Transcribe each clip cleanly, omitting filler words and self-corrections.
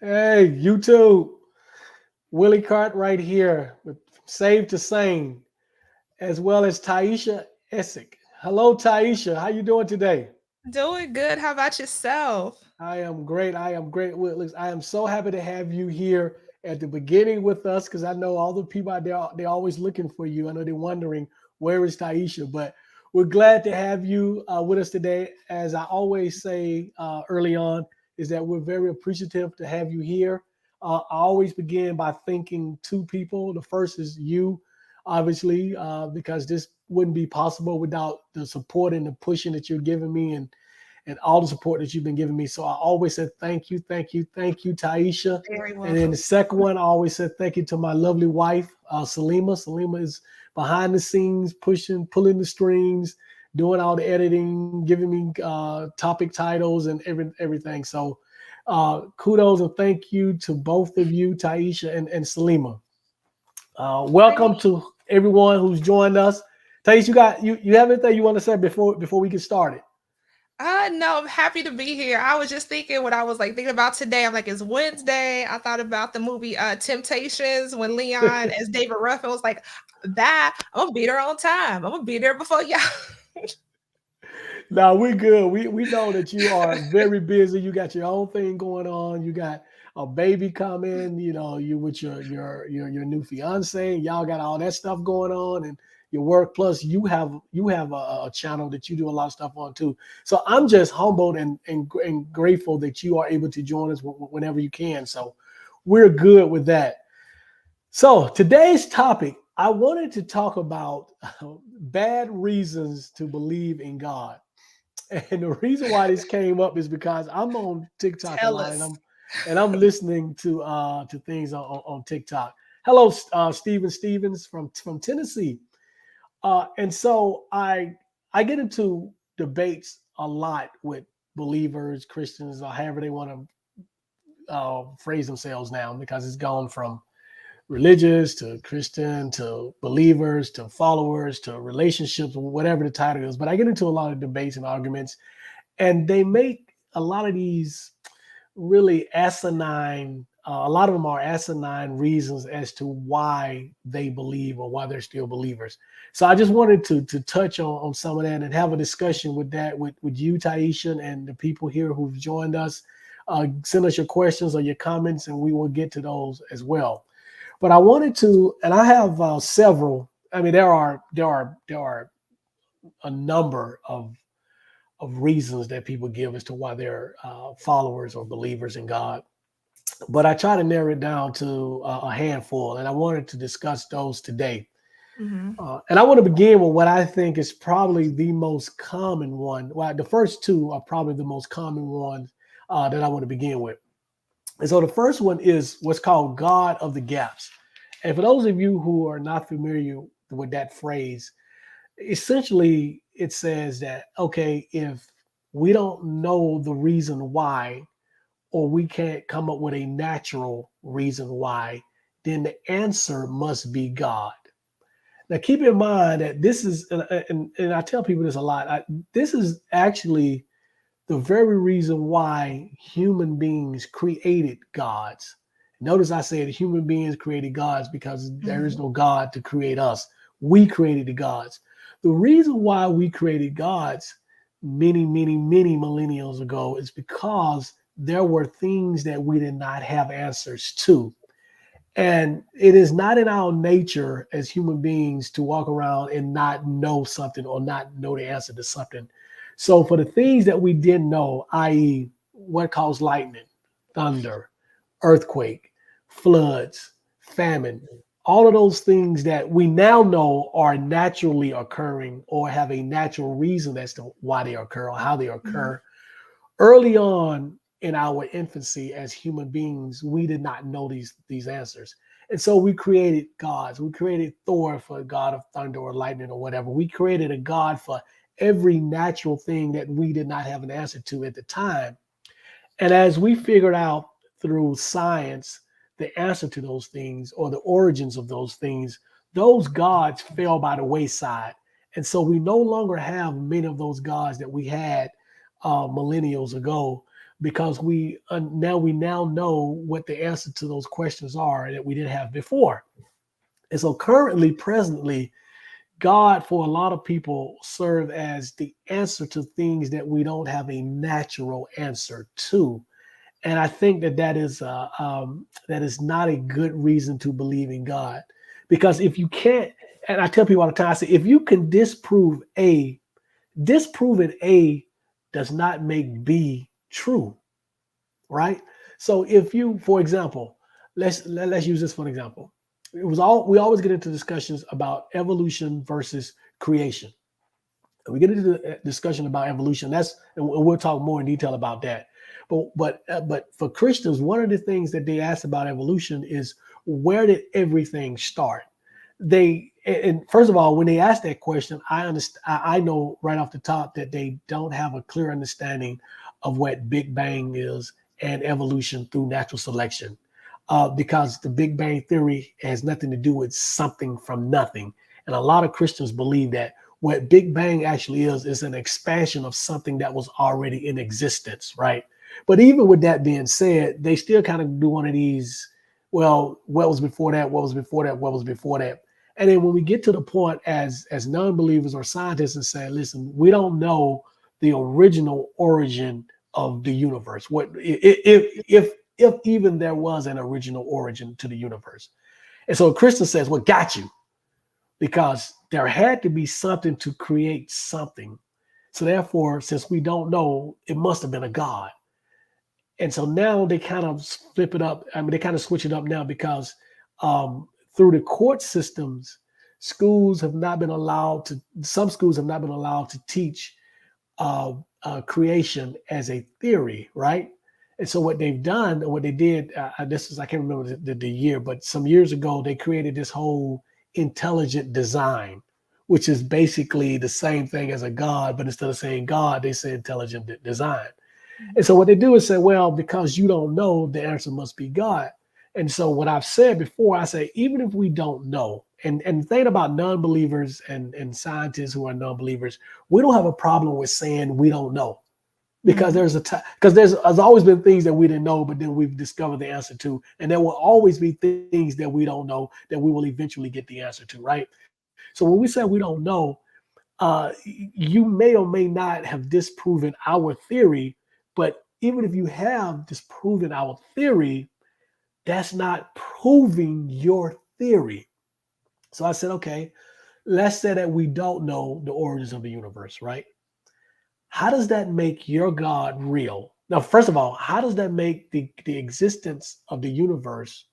Hey, YouTube, Willie Cart right here with Save to Sane, as well as Taisha Essick. Hello, Taisha. How you doing today? Doing good. How about yourself? I am great. I am great, Willie. I am so happy to have you here at the beginning with us because I know all the people out there, they're always looking for you. I know they're wondering, where is Taisha? But we're glad to have you with us today. As I always say early on, is that we're very appreciative to have you here. I always begin by thanking two people. The first is you, obviously, because this wouldn't be possible without the support and the pushing that you're giving me and all the support that you've been giving me. So I always said thank you, thank you, thank you, Taisha. Very And then the welcome. second one, I always said thank you to my lovely wife, Salima. Salima is behind the scenes, pushing, pulling the strings, doing all the editing, giving me topic titles and everything. So kudos and thank you to both of you, Taisha and Salima. Welcome to everyone who's joined us. Taisha, you have anything you want to say before we get started? No, I'm happy to be here. I was just thinking what I was like thinking about today. I'm like, it's Wednesday. I thought about the movie Temptations when Leon as David Ruffin was like, that I'm gonna be there on time. I'm gonna be there before y'all. No, we're good. We know that you are very busy. You got your own thing going on. You got a baby coming. You know, you with your new fiance. Y'all got all that stuff going on, and your work. Plus, you have a channel that you do a lot of stuff on too. So I'm just humbled and grateful that you are able to join us whenever you can. So we're good with that. So today's topic, I wanted to talk about bad reasons to believe in God. And the reason why this came up is because I'm on TikTok a Tell lot, and us. I'm listening to things on TikTok. Hello, Stephen Stevens from Tennessee, and so I get into debates a lot with believers, Christians, or however they want to phrase themselves now, because it's gone from religious to Christian to believers to followers to relationships, whatever the title is. But I get into a lot of debates and arguments, and they make a lot of these really asinine. A lot of them are asinine reasons as to why they believe or why they're still believers. So I just wanted to touch on some of that and have a discussion with that with you, Taisha, and the people here who've joined us. Send us your questions or your comments, and we will get to those as well. But I wanted to, and I have several. I mean, there are a number of reasons that people give as to why they're followers or believers in God. But I try to narrow it down to a handful, and I wanted to discuss those today. Hmm. And I want to begin with what I think is probably the most common one. Well, the first two are probably the most common ones that I want to begin with. And so the first one is what's called God of the gaps. And for those of you who are not familiar with that phrase, essentially it says that, okay, if we don't know the reason why, or we can't come up with a natural reason why, then the answer must be God. Now, keep in mind that this is, and I tell people this a lot, this is actually the very reason why human beings created gods. Notice I said human beings created gods because there is Hmm. no God to create us. We created the gods. The reason why we created gods many, many, many millennials ago is because there were things that we did not have answers to. And it is not in our nature as human beings to walk around and not know something or not know the answer to something. So, for the things that we didn't know, i.e., what caused lightning, thunder, earthquake, floods, famine, all of those things that we now know are naturally occurring or have a natural reason as to why they occur or how they Hmm. occur, early on in our infancy as human beings, we did not know these answers. And so we created gods. We created Thor for a god of thunder or lightning or whatever. We created a god for every natural thing that we did not have an answer to at the time. And as we figured out through science the answer to those things or the origins of those gods fell by the wayside. And so we no longer have many of those gods that we had millennials ago. because we now know what the answer to those questions are that we didn't have before. And so presently, God for a lot of people serve as the answer to things that we don't have a natural answer to. And I think that is not a good reason to believe in God, because if you can't, and I tell people all the time, I say if you can disprove A, disproving A does not make B true, right? So if you, for example, let's use this for an example. We always get into discussions about evolution versus creation. We get into the discussion about evolution. And we'll talk more in detail about that. But for Christians, one of the things that they ask about evolution is, where did everything start? And first of all, when they ask that question, I know right off the top that they don't have a clear understanding of what Big Bang is and evolution through natural selection, because the Big Bang theory has nothing to do with something from nothing. And a lot of Christians believe that what Big Bang actually is an expansion of something that was already in existence, right? But even with that being said, they still kind of do one of these, well, what was before that? What was before that? What was before that? And then when we get to the point as non-believers or scientists and say, listen, we don't know the original origin of the universe. What if even there was an original origin to the universe? And so a Christian says, well, got you, because there had to be something to create something. So therefore, since we don't know, it must have been a God. And so now they kind of flip it up. I mean, they kind of switch it up now because through the court systems, some schools have not been allowed to teach creation as a theory, right? And so what they've done, or what they did, I can't remember the year, but some years ago, they created this whole intelligent design, which is basically the same thing as a God, but instead of saying God, they say intelligent design. And so what they do is say, well, because you don't know, the answer must be God. And so what I've said before, I say, even if we don't know, and the thing about non-believers and scientists who are non-believers, we don't have a problem with saying we don't know. Because there's always been things that we didn't know, but then we've discovered the answer to, and there will always be things that we don't know that we will eventually get the answer to, right? So when we say we don't know, you may or may not have disproven our theory, but even if you have disproven our theory, that's not proving your theory. So I said, okay, let's say that we don't know the origins of the universe, right? How does that make your God real? Now, first of all, how does that make the existence of the universe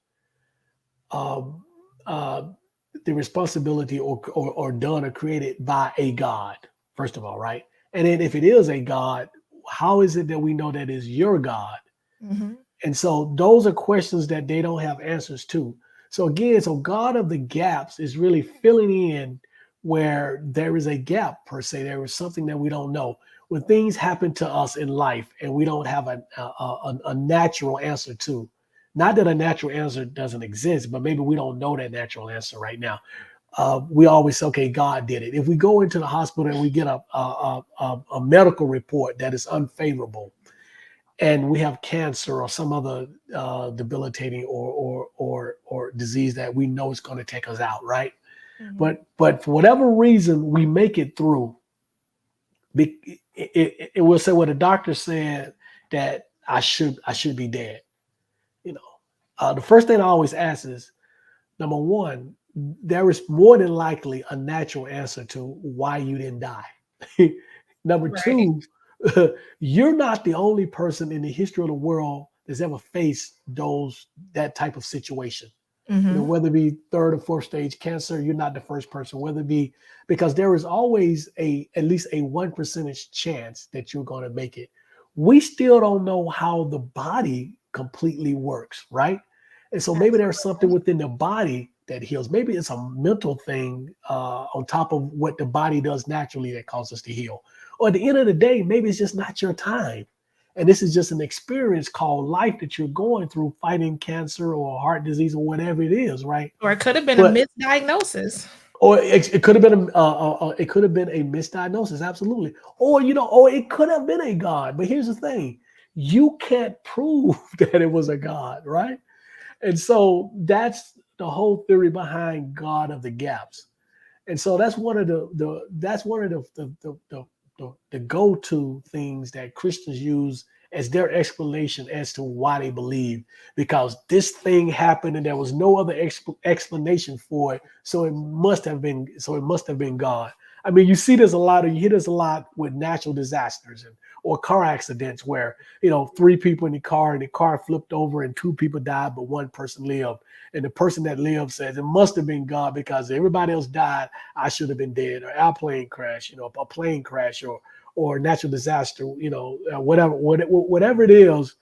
um, uh, the responsibility or done or created by a God, first of all, right? And then if it is a God, how is it that we know that is your God? Mm-hmm. And so those are questions that they don't have answers to. So again, so God of the gaps is really filling in where there is a gap per se. There is something that we don't know. When things happen to us in life and we don't have a natural answer to, not that a natural answer doesn't exist, but maybe we don't know that natural answer right now. We always say, okay, God did it. If we go into the hospital and we get a medical report that is unfavorable, and we have cancer or some other debilitating or disease that we know is going to take us out, right? Mm-hmm. But for whatever reason, we make it through. It will say, well, the doctor said that I should be dead. You know, the first thing I always ask is, number one, there is more than likely a natural answer to why you didn't die. Number Right. two, you're not the only person in the history of the world that's ever faced that type of situation. You know, Mm-hmm. whether it be third or fourth stage cancer, you're not the first person. Whether it be because there is always at least a 1% chance that you're going to make it. We still don't know how the body completely works, right? And so maybe there's something Absolutely. within the body that heals. Maybe it's a mental thing on top of what the body does naturally that causes us to heal. Or at the end of the day, maybe it's just not your time. And this is just an experience called life that you're going through, fighting cancer or heart disease or whatever it is, right? Or it could have been a But misdiagnosis. or it could have been it could have been a misdiagnosis, absolutely. Or or it could have been a God. But here's the thing: you can't prove that it was a God, right? And so that's the whole theory behind God of the gaps. And so that's one of the go-to things that Christians use as their explanation as to why they believe, because this thing happened and there was no other explanation for it, so it must have been God. I mean, you hear this a lot with natural disasters and or car accidents where, three people in the car and the car flipped over and two people died, but one person lived. And the person that lived says it must have been God because everybody else died. I should have been dead. Or airplane crash, a plane crash, or natural disaster, whatever it is.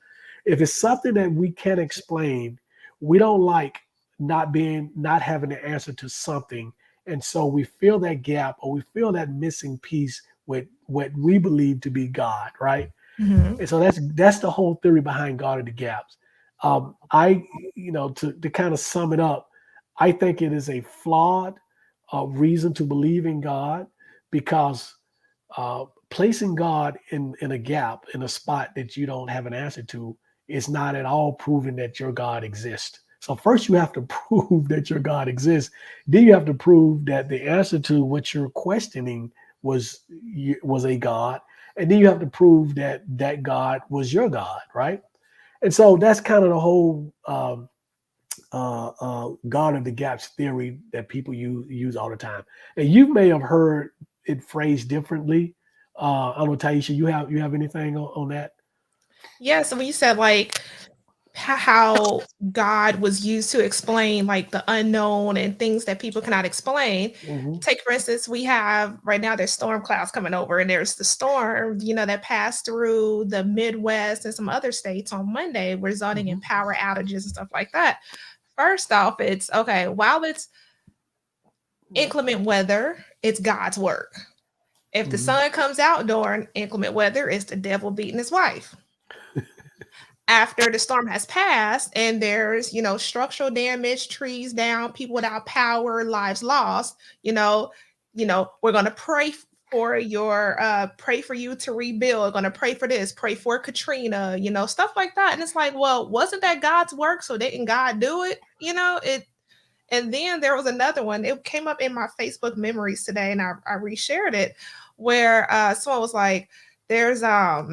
If it's something that we can't explain, we don't like not having the answer to something, and so we fill that gap or we fill that missing piece with what we believe to be God, right? Mhm. And so that's the whole theory behind God of the gaps. I, to kind of sum it up, I think it is a flawed reason to believe in God because placing God in a gap, in a spot that you don't have an answer to, is not at all proving that your God exists. So first you have to prove that your God exists. Then you have to prove that the answer to what you're questioning was a God, and then you have to prove that that God was your God, right? And so that's kind of the whole God of the gaps theory that people use all the time. And you may have heard it phrased differently. I don't know, Taisha, you have anything on that? Yeah, so when you said like how God was used to explain like the unknown and things that people cannot explain. Hmm. Take for instance, we have right now there's storm clouds coming over, and there's the storm, that passed through the Midwest and some other states on Monday, resulting in Hmm. power outages and stuff like that. First off, it's okay, while it's inclement weather, it's God's work. If the Hmm. sun comes out during inclement weather, it's the devil beating his wife. After the storm has passed and there's structural damage, trees down, people without power, lives lost, we're going to pray for you to rebuild, we're going to pray for this, pray for Katrina, stuff like that. And it's like, well, wasn't that God's work? So didn't God do it? It. And then there was another one, it came up in my Facebook memories today, and I reshared it, where someone was like, there's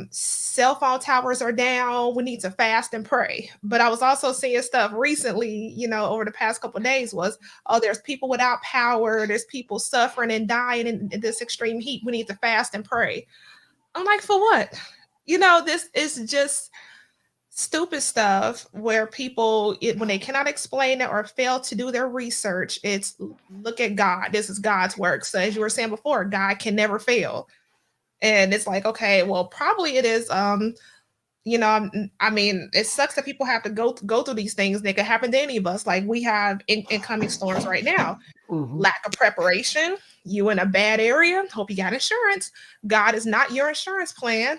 cell phone towers are down, we need to fast and pray. But I was also seeing stuff recently, over the past couple of days, was, oh, there's people without power, there's people suffering and dying in this extreme heat, we need to fast and pray. I'm like, for what? This is just stupid stuff where people, when they cannot explain it or fail to do their research, it's, look at God, this is God's work. So as you were saying before, God can never fail. And it's like, okay, well, probably it is. I mean, it sucks that people have to go through these things. They could happen to any of us. Like we have incoming storms right now. Hmm. Lack of preparation. You in a bad area. Hope you got insurance. God is not your insurance plan.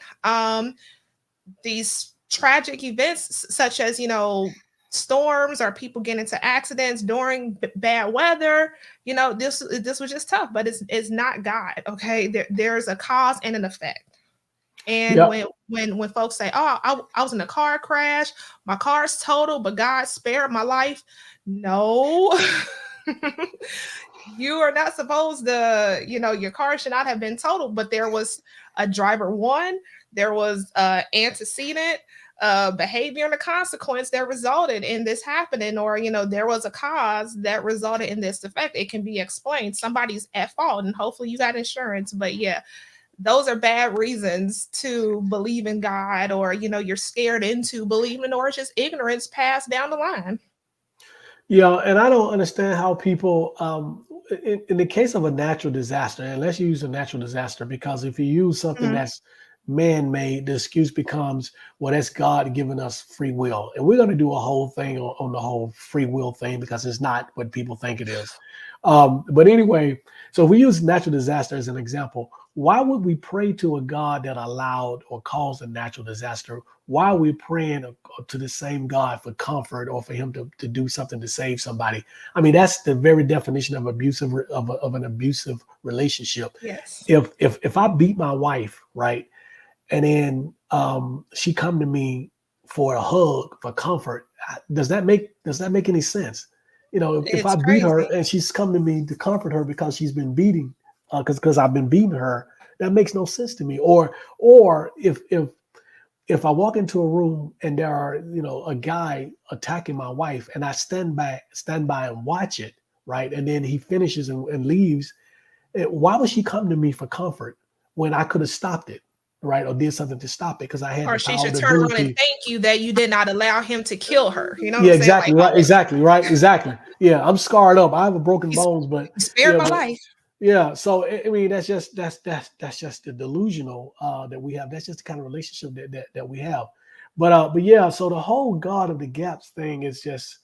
These tragic events, such as storms or people get into accidents during bad weather. This was just tough, but it's not God. Okay, there's a cause and an effect. And Yep. when folks say, "Oh, I was in a car crash, my car's total, but God spared my life," no. You are not supposed to, your car should not have been totaled, but there was a driver one, there was antecedent behavior and a consequence that resulted in this happening, or there was a cause that resulted in this effect. It can be explained. Somebody's at fault, and hopefully you got insurance. But yeah, those are bad reasons to believe in God, or you're scared into believing, or it's just ignorance passed down the line. Yeah, and I don't understand how people, in the case of a natural disaster, and let's use a natural disaster because if you use something Mhm. that's man-made, the excuse becomes, well, that's God giving us free will. And we're going to do a whole thing on the whole free will thing because it's not what people think it is. But anyway, so if we use natural disaster as an example, why would we pray to a God that allowed or caused a natural disaster? Why are we praying to the same God for comfort or for him to do something to save somebody? I mean, that's the very definition of of an abusive relationship. Yes. If I beat my wife, right, and then she come to me for a hug, for comfort. Does that make any sense? If I It's beat her crazy. and she's come to me to comfort her because she's been beating, because I've been beating her, that makes no sense to me. Or if I walk into a room and there are, a guy attacking my wife, and I stand by and watch it, right, and then he finishes and leaves, why would she come to me for comfort when I could have stopped it, right, or did something to stop it because I had Or the she power, should the turn around and ability. thank you that you did not allow him to kill her. You know what I'm Yeah, saying? Like, exactly right, oh, exactly right, exactly. Yeah, I'm scarred up. I have a broken he's, bones, but he spared yeah, my but life. yeah. So I mean, that's just the delusional that we have. That's just the kind of relationship that we have. But yeah. So the whole God of the gaps thing is just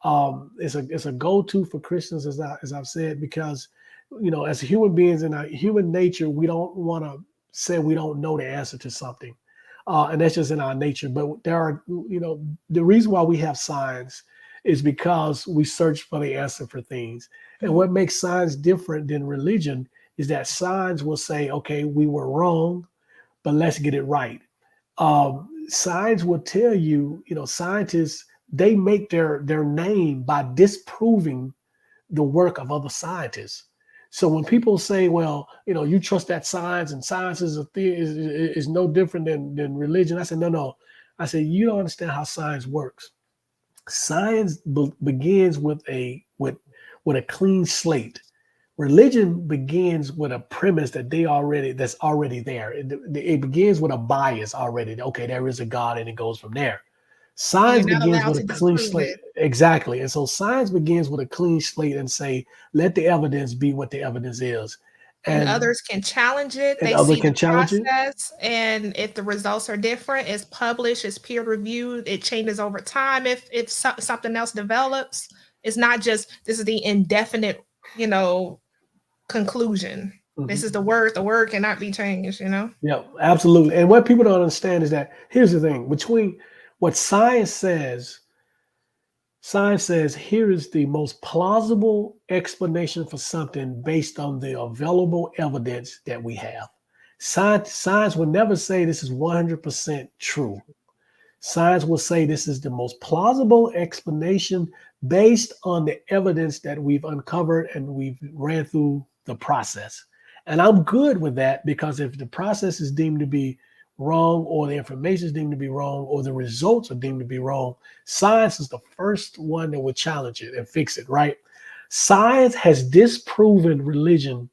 it's a go to for Christians, as I've said, because as human beings in our human nature, we don't want to say we don't know the answer to something, and that's just in our nature. But there are, the reason why we have signs is because we search for the answer for things. And Mhm. what makes signs different than religion is that signs will say, okay, we were wrong, but let's get it right. Signs will tell you, scientists, they make their name by disproving the work of other scientists. So when people say, well, you trust that science, and science is no different than religion, I said, no, no. I said, you don't understand how science works. Science begins with a clean slate. Religion begins with a premise that's already there. It begins with a bias already. Okay, there is a God, and it goes from there. And you're Science not begins allowed with a to clean disprove slate. it. Exactly. And so science begins with a clean slate and say, let the evidence be what the evidence is. And And others can challenge it. and They other see the can challenge it. process, and if the results are different, it's published, it's peer reviewed, it changes over time. If something else develops, it's not just this is the indefinite, you know, conclusion. This is Mhm. the word. The word cannot be changed. You know. Yeah, absolutely. And what people don't understand is that here's the thing between what science says here is the most plausible explanation for something based on the available evidence that we have. Science will never say this is 100% true. Science will say this is the most plausible explanation based on the evidence that we've uncovered and we've ran through the process. And I'm good with that because if the process is deemed to be wrong, or the information is deemed to be wrong, or the results are deemed to be wrong, science is the first one that will challenge it and fix it, right? Science has disproven religion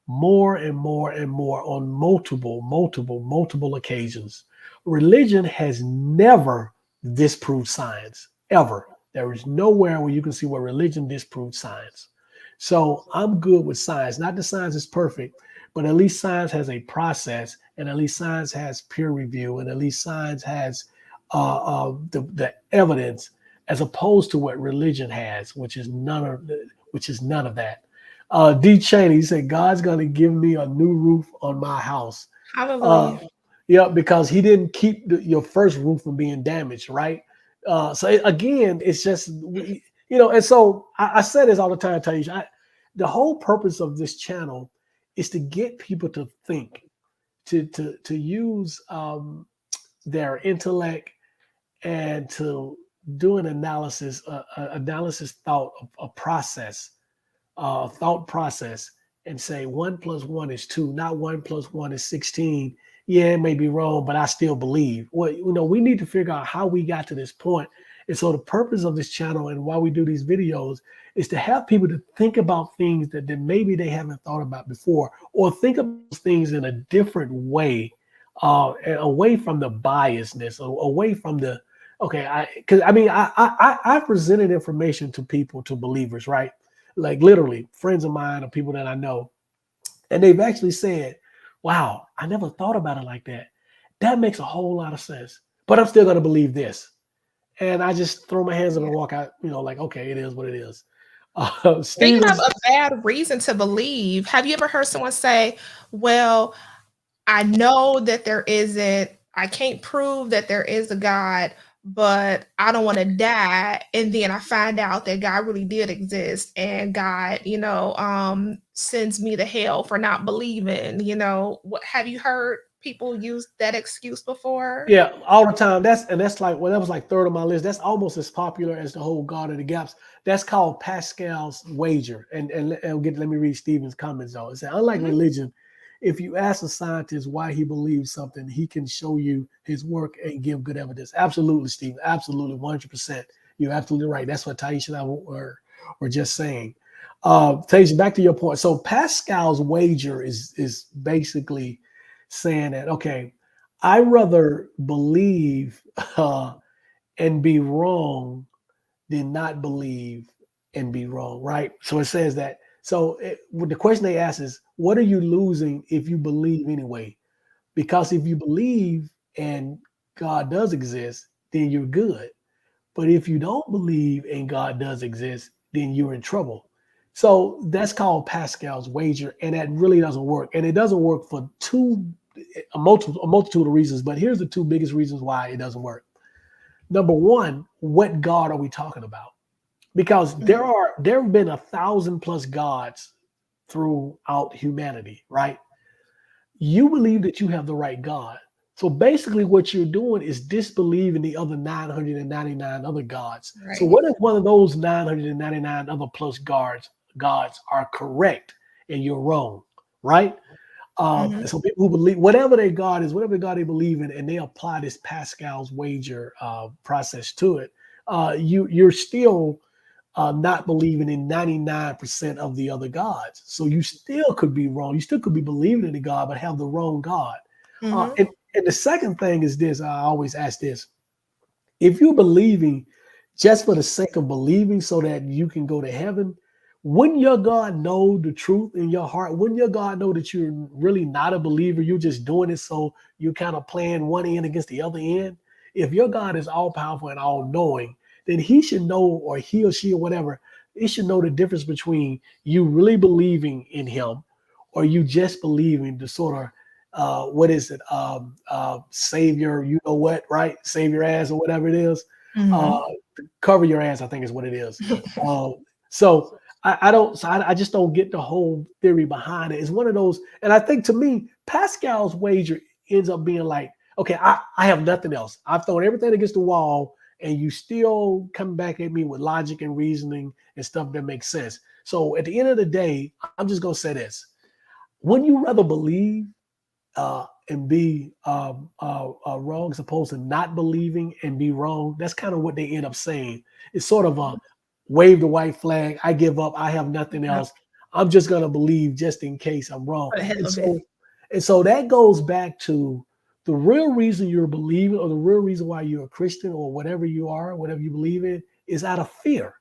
more and more and more on multiple occasions. Religion has never disproved science, ever. There is nowhere where you can see where religion disproved science. So I'm good with science. Not that science is perfect, but at least science has a process, and at least science has peer review, and at least science has the evidence, as opposed to what religion has, which is none of that. D. Cheney, he said, God's going to give me a new roof on my house. Uh, Hallelujah. yeah, because he didn't keep your first roof from being damaged, right? Again, it's just, and so I say this all the time, Taisha. The whole purpose of this channel is to get people to think, to use their intellect, and to do an analysis, a thought process, and say 1 plus 1 is 2, not 1 plus 1 is 16. Yeah, it may be wrong, but I still believe. Well, we need to figure out how we got to this point. And so the purpose of this channel and why we do these videos is to have people to think about things that maybe they haven't thought about before, or think about things in a different way, and away from the biasness, or away from the, okay, because I presented information to people, to believers, right? Like literally friends of mine or people that I know, and they've actually said, wow, I never thought about it like that. That makes a whole lot of sense, but I'm still going to believe this. And I just throw my hands up Yeah. and walk out, like, okay, it is what it is. Speaking of Stevens. a bad reason to believe, have you ever heard someone say, "Well, I know that there isn't, I can't prove that there is a God, but I don't want to die." And then I find out that God really did exist, and God, sends me to hell for not believing. What have you heard people use that excuse before. Yeah, all the time. That's like, well, that was like third on my list. That's almost as popular as the whole God of the Gaps. That's called Pascal's wager. Let me read Stephen's comments though. It said, unlike Mhm. religion, if you ask a scientist why he believes something, he can show you his work and give good evidence. Absolutely, Stephen. Absolutely, 100%. You're absolutely right. That's what Taisha and I were just saying. Taisha, back to your point. So Pascal's wager is basically saying that, okay, I rather believe and be wrong than not believe and be wrong, right? So it says that. So the question they ask is, what are you losing if you believe anyway? Because if you believe and God does exist, then you're good. But if you don't believe and God does exist, then you're in trouble. So that's called Pascal's wager, and that really doesn't work. And it doesn't work for a multitude of reasons. But here's the two biggest reasons why it doesn't work. Number one, what God are we talking about? Because Mhm. there have been 1,000+ gods throughout humanity, right? You believe that you have the right God. So basically, what you're doing is disbelieving the other 999 other gods. So Right. what if one of those 999 other plus gods are correct and you're wrong, right? Mhm. So people who believe whatever their God is, whatever God they believe in, and they apply this Pascal's wager process to it, you're still not believing in 99% of the other gods. So you still could be wrong. You still could be believing in the God, but have the wrong God. Uh, Mhm. and, and the second thing is this, I always ask this. If you're believing just for the sake of believing so that you can go to heaven, wouldn't your God know the truth in your heart? Wouldn't your God know that you're really not a believer? You're just doing it so you're kind of playing one end against the other end. If your God is all powerful and all knowing, then he should know, or he or she or whatever, it should know the difference between you really believing in him or you just believing the sort of what is it? Savior, you know what, right? Save your ass or whatever it is. Uh, Mhm. cover your ass, I think is what it is. Um, so I don't, so I just don't get the whole theory behind it. It's one of those, and I think to me, Pascal's wager ends up being like, okay, I have nothing else. I've thrown everything against the wall, and you still come back at me with logic and reasoning and stuff that makes sense. So at the end of the day, I'm just gonna say this: wouldn't you rather believe and be wrong as opposed to not believing and be wrong? That's kind of what they end up saying. It's sort of a wave the white flag. I give up. I have nothing Yep. else. I'm just going to believe just in case I'm wrong. For the hell And of it. so that goes back to the real reason you're believing, or the real reason why you're a Christian or whatever you are, whatever you believe in, is out of fear.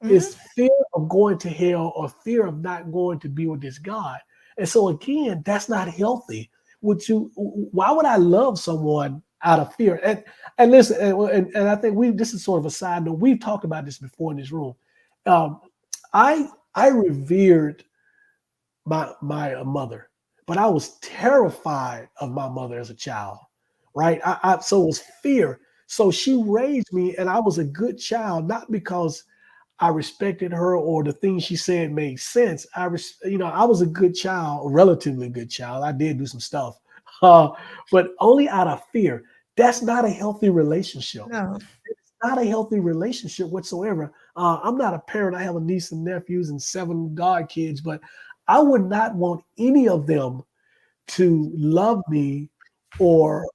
Mhm. It's fear of going to hell or fear of not going to be with this God. And so again, that's not healthy. Why would I love someone out of fear? And listen, and I think this is sort of a side note. We've talked about this before in this room. Um, I revered my mother, but I was terrified of my mother as a child, right? So it was fear. So she raised me, and I was a good child, not because I respected her or the things she said made sense. I was a good child, a relatively good child. I did do some stuff, uh, but only out of fear. That's not a healthy relationship. No. It's not a healthy relationship whatsoever. I'm not a parent. I have a niece and nephews and 7 god kids, but I would not want any of them to love me or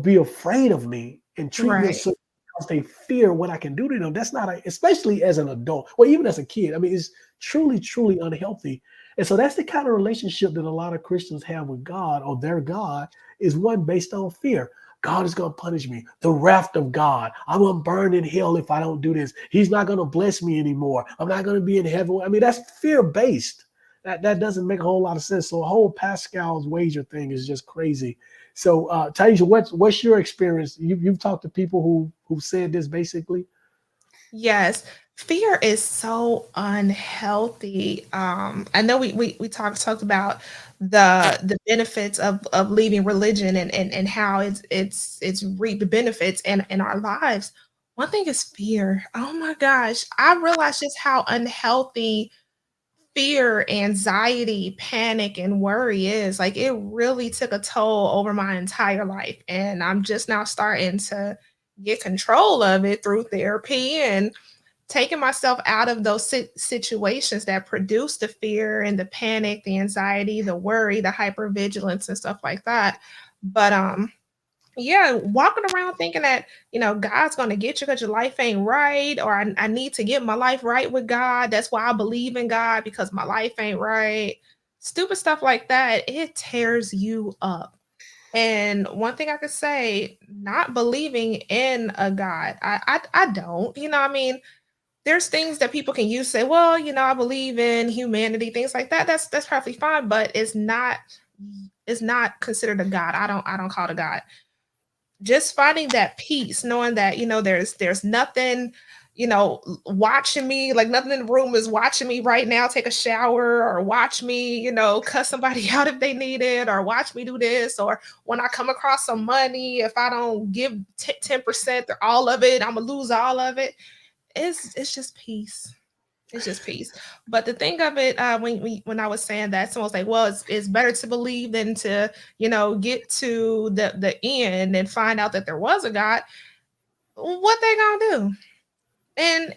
be afraid of me and treat me a Right. certain because they fear what I can do to them. That's not especially as an adult, or even as a kid. I mean, it's truly, truly unhealthy. And so that's the kind of relationship that a lot of Christians have with God, or their God is one based on fear. God is going to punish me. The wrath of God. I'm going to burn in hell if I don't do this. He's not going to bless me anymore. I'm not going to be in heaven. I mean, that's fear based. That doesn't make a whole lot of sense. So a whole Pascal's wager thing is just crazy. So Taisha, what's your experience? You've talked to people who said this basically. Yes, fear is so unhealthy. I know we talked about the benefits of leaving religion and how it's reaped the benefits in our lives. One thing is fear. Oh my gosh, I realized just how unhealthy fear, anxiety, panic, and worry is. Like, it really took a toll over my entire life. And I'm just now starting to get control of it through therapy and taking myself out of those situations that produce the fear and the panic, the anxiety, the worry, the hypervigilance, and stuff like that. But yeah, walking around thinking that, God's going to get you because your life ain't right, or I need to get my life right with God. That's why I believe in God, because my life ain't right. Stupid stuff like that, it tears you up. And one thing I could say, not believing in a God, I don't, I mean, there's things that people can use, say, well, I believe in humanity, things like that. That's perfectly fine, but it's not considered a God. I don't call it a God. Just finding that peace, knowing that, there's nothing, watching me, like nothing in the room is watching me right now take a shower, or watch me, cuss somebody out if they need it, or watch me do this, or when I come across some money, if I don't give 10% or all of it, I'm gonna lose all of it. It's just peace. It's just peace. But the thing of it, when I was saying that, someone was like, "Well, it's better to believe than to, get to the end and find out that there was a God." What they gonna do?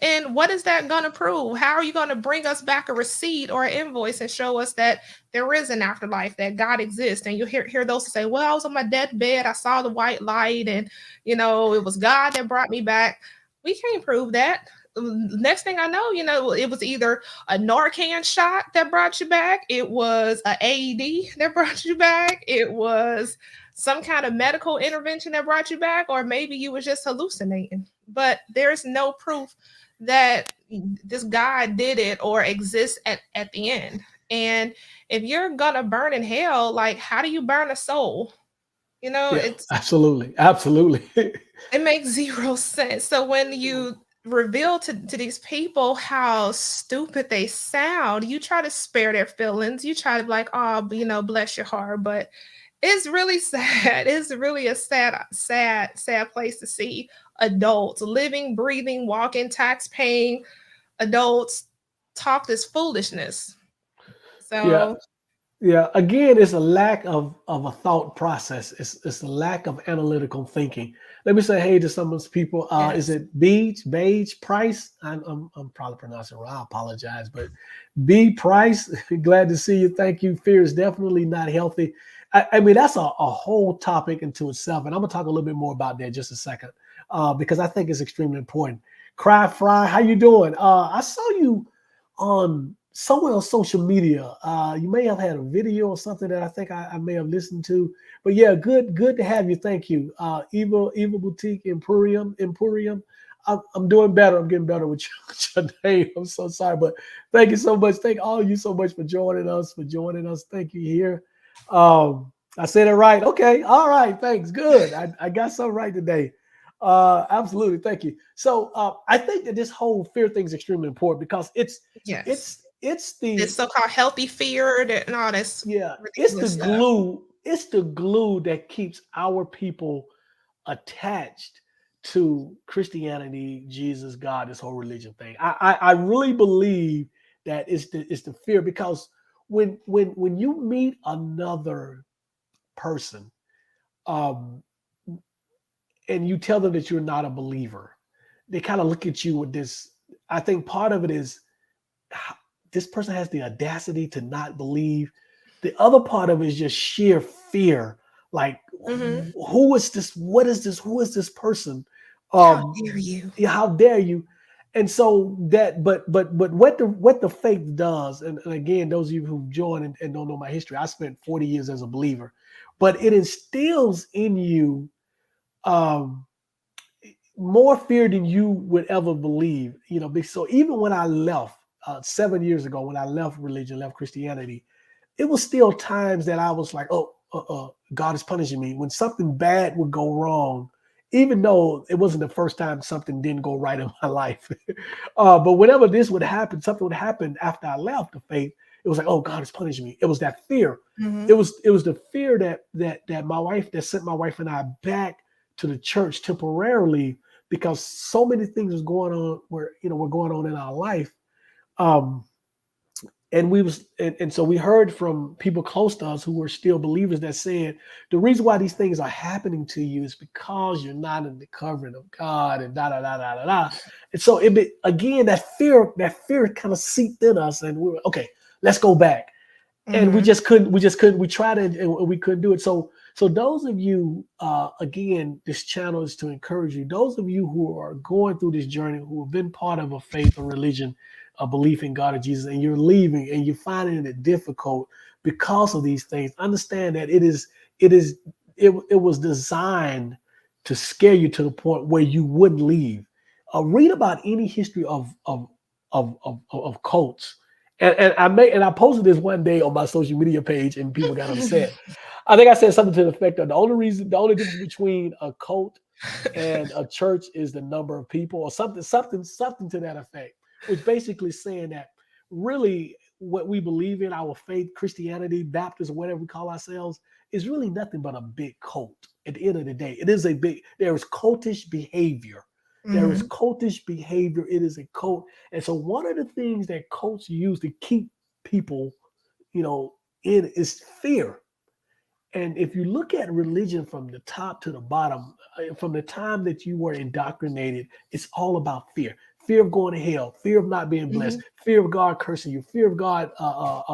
And what is that gonna prove? How are you gonna bring us back a receipt or an invoice and show us that there is an afterlife, that God exists? And you hear those who say, "Well, I was on my deathbed, I saw the white light, and it was God that brought me back." We can't prove that. Next thing I know, it was either a Narcan shot that brought you back, it was a AED that brought you back, it was some kind of medical intervention that brought you back, or maybe you was just hallucinating. But there's no proof that this God did it or exists at the end. And if you're gonna burn in hell, like, how do you burn a soul? Yeah, It's absolutely, absolutely. it makes zero sense. So when you reveal to these people how stupid they sound, you try to spare their feelings. You try to be like, oh, bless your heart. But it's really sad. It's really a sad place to see adults, living, breathing, walking, tax paying adults, talk this foolishness. Yeah, So yeah. Again, it's a lack of a thought process. It's a lack of analytical thinking. Let me say hey to some of those people. Is yes, it Beige Price? I'm probably pronouncing it wrong. I apologize, but B Price. Glad to see you. Thank you. Fear is definitely not healthy. I mean, that's a whole topic into itself, and I'm gonna talk a little bit more about that in just a second, because I think it's extremely important. Cry Fry, how you doing? I saw you on somewhere on social media. You may have had a video or something that I think I may have listened to. But yeah, good to have you. Thank you. Eva Boutique Emporium. I'm doing better. I'm getting better with your name. I'm so sorry, but thank you so much. Thank all you so much for joining us. Thank you here. I said it right. Okay. All right. Thanks. Good. I got something right today. Absolutely. Thank you. So I think that this whole fear thing is extremely important because yes. it's This the so-called healthy fear, that no, that's yeah, it's the ridiculous stuff. glue. It's the glue that keeps our people attached to Christianity, Jesus, God, this whole religion thing. I really believe that it's the fear because when you meet another person, um, and you tell them that you're not a believer, they kind of look at you with this. I think part of it is this person has the audacity to not believe. The other part of it is just sheer fear. Like, Mhm. who is this? What is this? Who is this person? How Um, dare you? yeah, how dare you? And so but what the faith does, and again, those of you who joined and don't know my history, I spent 40 years as a believer, but it instills in you um more fear than you would ever believe. So even when I left 7 years ago, when I left religion, left Christianity, it was still times that I was like, oh, God is punishing me. When something bad would go wrong, even though it wasn't the first time something didn't go right in my life. But whenever this would happen, something would happen after I left the faith, it was like, oh, God is punishing me. It was that fear. It Mhm. was it was the fear that my wife, that sent my wife and I back to the church temporarily because so many things was going on were going on in our life. Um, And so we heard from people close to us who were still believers that said the reason why these things are happening to you is because you're not in the covering of God and da da da da da da. And so again, that fear kind of seeped in us, and we were okay. Let's go back, and we Mm-hmm. just couldn't. We just couldn't. We tried it, and we couldn't do it. So those of you, again, this channel is to encourage you. Those of you who are going through this journey, who have been part of a faith or religion, a belief in God or Jesus, and you're leaving and you're finding it difficult because of these things, understand that it was designed to scare you to the point where you wouldn't leave. Read about any history of cults. And I posted this one day on my social media page, and people got upset. I think I said something to the effect of the only difference between a cult and a church is the number of people, or something to that effect, which basically saying that really what we believe in, our faith, Christianity, Baptist, whatever we call ourselves, is really nothing but a big cult. At the end of the day, there is cultish behavior. There is Mm-hmm. cultish behavior. It is a cult. And so one of the things that cults use to keep people, you know, in is fear. And if you look at religion from the top to the bottom, from the time that you were indoctrinated, it's all about fear. Fear of going to hell, fear of not being blessed, Mm-hmm. fear of God cursing you, fear of God,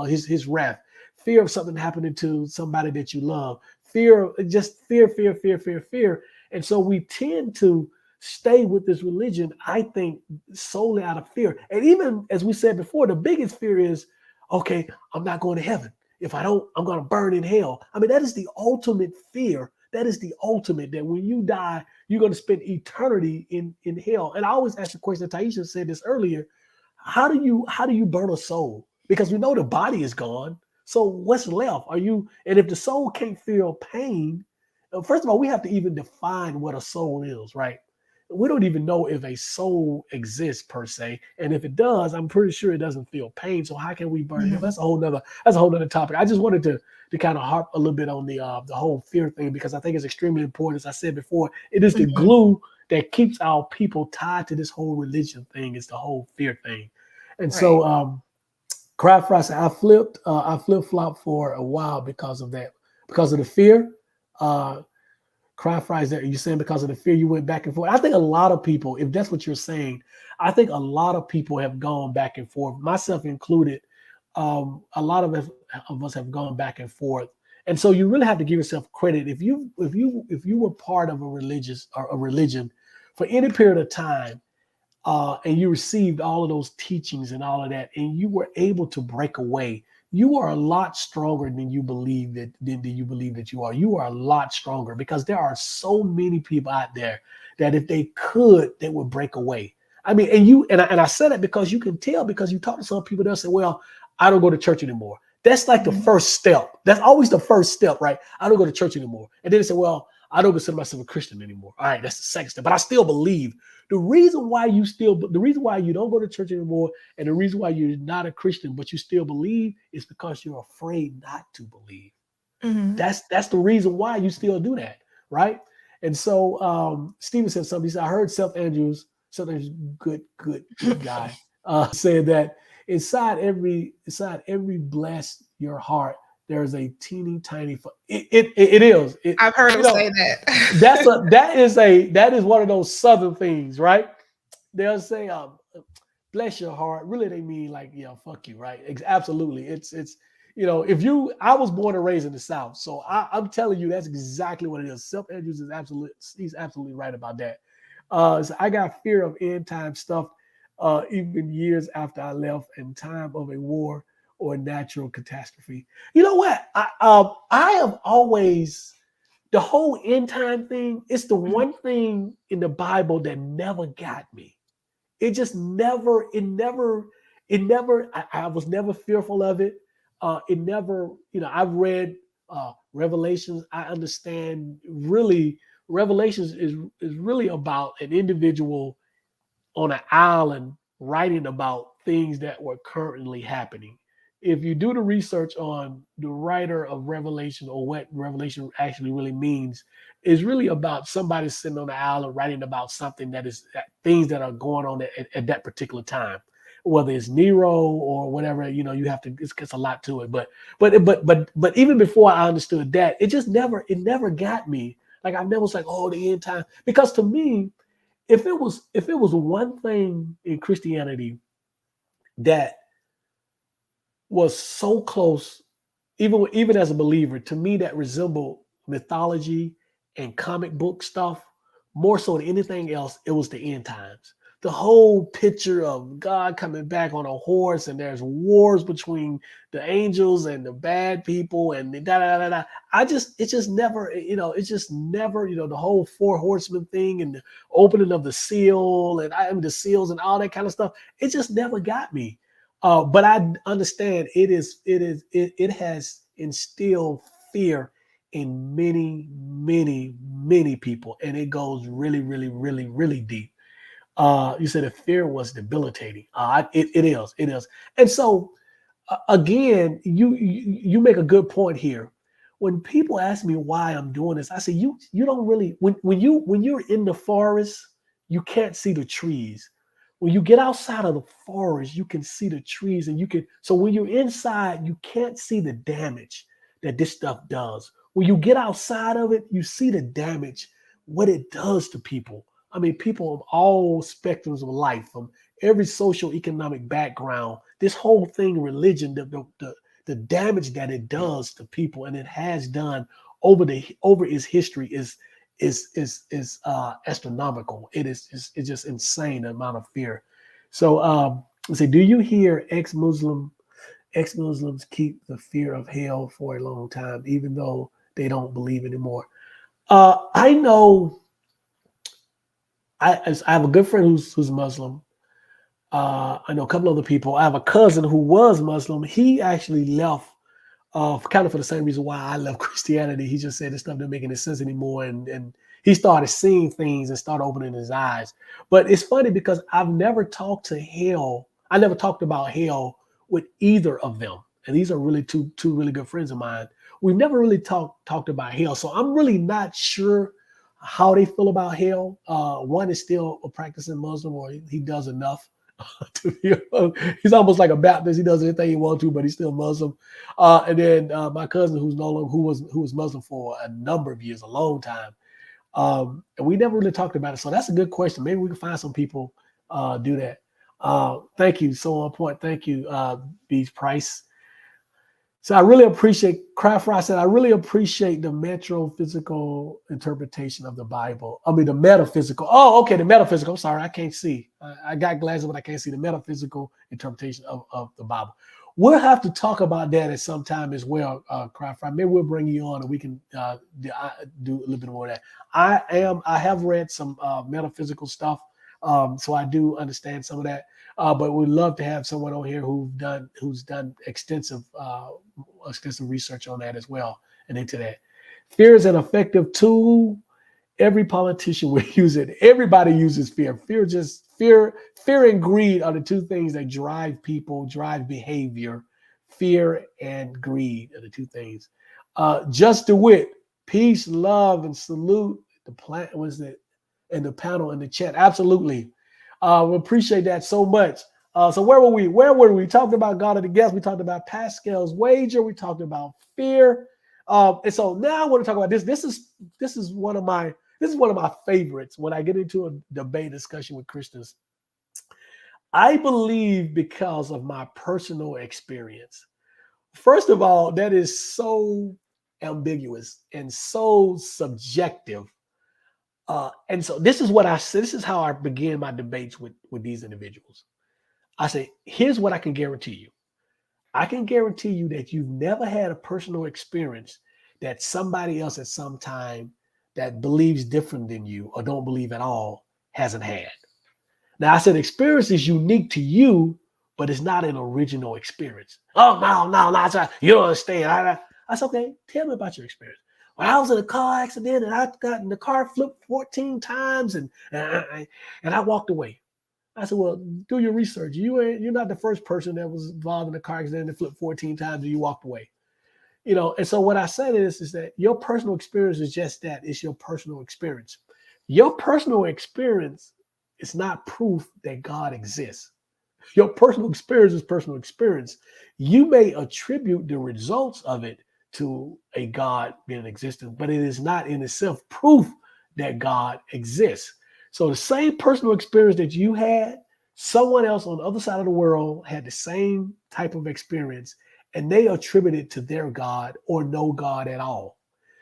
his wrath, fear of something happening to somebody that you love, fear. And so we tend to stay with this religion, I think, solely out of fear. And even as we said before, the biggest fear is, okay, I'm not going to heaven. If I don't, I'm going to burn in hell. I mean, that is the ultimate fear. That is the ultimate, that when you die, you're going to spend eternity in hell. And I always ask the question, Taisha said this earlier, how do you burn a soul? Because we know the body is gone. So what's left? And if the soul can't feel pain, first of all, we have to even define what a soul is, right? We don't even know if a soul exists per se. And if it does, I'm pretty sure it doesn't feel pain. So how can we burn it? Mm-hmm. That's a whole nother topic. I just wanted to kind of harp a little bit on the whole fear thing, because I think it's extremely important. As I said before, it is the Mm-hmm. glue that keeps our people tied to this whole religion thing. Is the whole fear thing. And Right. so Cry Fry said, I flip flop for a while because of that, because of the fear. Uh, Cry Fry, that you saying because of the fear you went back and forth? I think a lot of people, if that's what you're saying, I think a lot of people have gone back and forth, myself included. A lot of us have gone back and forth, and so you really have to give yourself credit if you were part of a religion for any period of time, and you received all of those teachings and all of that, and you were able to break away. You are a lot stronger than you believe that you are. You are a lot stronger, because there are so many people out there that if they could, they would break away. I mean, and I said it because you can tell, because you talk to some people, they'll say, "Well, I don't go to church anymore." That's like the Mm-hmm. first step. That's always the first step, right? I don't go to church anymore. And then they say, "Well, I don't consider myself a Christian anymore." All right, that's the second step. But I still believe. The reason why you don't go to church anymore, and the reason why you're not a Christian but you still believe, is because you're afraid not to believe. Mm-hmm. That's the reason why you still do that, right? And so Stephen said something. He said, I heard Seth Andrews, good guy, said that inside every bless your heart, there's a teeny tiny. It is. I've heard You him know, say that's that. a that is one of those southern things, right? They'll say, bless your heart. Really, they mean like, yeah, fuck you, right? Absolutely. It's if I was born and raised in the South, so I'm telling you, that's exactly what it is. Self Andrews he's absolutely right about that. So I got fear of end time stuff, even years after I left, in time of a war or a natural catastrophe. You know what? I have always, the whole end time thing, it's the Mhm. one thing in the Bible that never got me. It just never, I was never fearful of it. It never, I've read Revelations. I understand, really, Revelations is really about an individual on an island writing about things that were currently happening. If you do the research on the writer of Revelation, or what Revelation actually really means, is really about somebody sitting on the island writing about something that is things that are going on at that particular time. whether it's Nero or whatever, you have to, it's a lot to it. But even before I understood that, it never got me. Like I never was like, oh, the end time. Because to me, if it was one thing in Christianity that was so close, even as a believer, to me that resembled mythology and comic book stuff more so than anything else, it was the end times. The whole picture of God coming back on a horse, and there's wars between the angels and the bad people, and da da da da. It just never, the whole four horsemen thing and the opening of the seal and the seals and all that kind of stuff. It just never got me. But I understand it has instilled fear in many, many, many people, and it goes really, really, really, really deep. You said if fear was debilitating. It is. And so again, you make a good point here. When people ask me why I'm doing this, I say you don't really, when you're in the forest, you can't see the trees. When you get outside of the forest, you can see the trees, and so when you're inside, you can't see the damage that this stuff does. When you get outside of it, you see the damage, what it does to people. I mean, people of all spectrums of life, from every social economic background, this whole thing, religion, the damage that it does to people, and it has done over its history is astronomical. It's just insane, the amount of fear. So let's see, do you hear ex-Muslims keep the fear of hell for a long time, even though they don't believe anymore? I know. I have a good friend who's Muslim. I know a couple other people. I have a cousin who was Muslim. He actually left kind of for the same reason why I left Christianity. He just said this stuff didn't make any sense anymore, and he started seeing things and started opening his eyes. But it's funny because I've never talked to hell. I never talked about hell with either of them, and these are really two really good friends of mine. We've never really talked about hell, so I'm really not sure how they feel about hell. One is still a practicing Muslim, or he does enough to be, he's almost like a Baptist. He does anything he wants to, but he's still Muslim. And then my cousin, who's no longer, who was Muslim for a number of years, a long time. And we never really talked about it. So that's a good question. Maybe we can find some people do that. Thank you. So on point. Thank you, Beach Price. So I really appreciate, Craft said, I really appreciate the metaphysical interpretation of the Bible. I mean, the metaphysical. Oh, okay, the metaphysical. I'm sorry, I can't see. I got glasses, but I can't see the metaphysical interpretation of the Bible. We'll have to talk about that at some time as well, Craft. Maybe we'll bring you on and we can do a little bit more of that. I have read some metaphysical stuff, so I do understand some of that. But we'd love to have someone on here who's done extensive research on that as well and into that. Fear is an effective tool. Every politician will use it. Everybody uses fear. Fear and greed are the two things that drive people, drive behavior. Fear and greed are the two things. Just DeWitt, peace, love, and salute. The plant was it, and the panel in the chat. Absolutely. We appreciate that so much. So where were we? We talked about God of the Guest. We talked about Pascal's wager. We talked about fear. And so now I want to talk about this. This is one of my favorites when I get into a debate discussion with Christians. I believe because of my personal experience. First of all, that is so ambiguous and so subjective. And so this is what I said. This is how I begin my debates with these individuals. I say, here's what I can guarantee you. I can guarantee you that you've never had a personal experience that somebody else at some time that believes different than you or don't believe at all hasn't had. Now, I said experience is unique to you, but it's not an original experience. Oh, no, you don't understand. I said, okay, tell me about your experience. Well, I was in a car accident and I got in the car flipped 14 times and I walked away. I said, well, do your research. You're not the first person that was involved in a car accident and flipped 14 times and you walked away. And so what I said is that your personal experience is just that. It's your personal experience. Your personal experience is not proof that God exists. Your personal experience is personal experience. You may attribute the results of it to a God being in existence, but it is not in itself proof that God exists. So the same personal experience that you had, someone else on the other side of the world had the same type of experience, and they attribute it to their God or no God at all.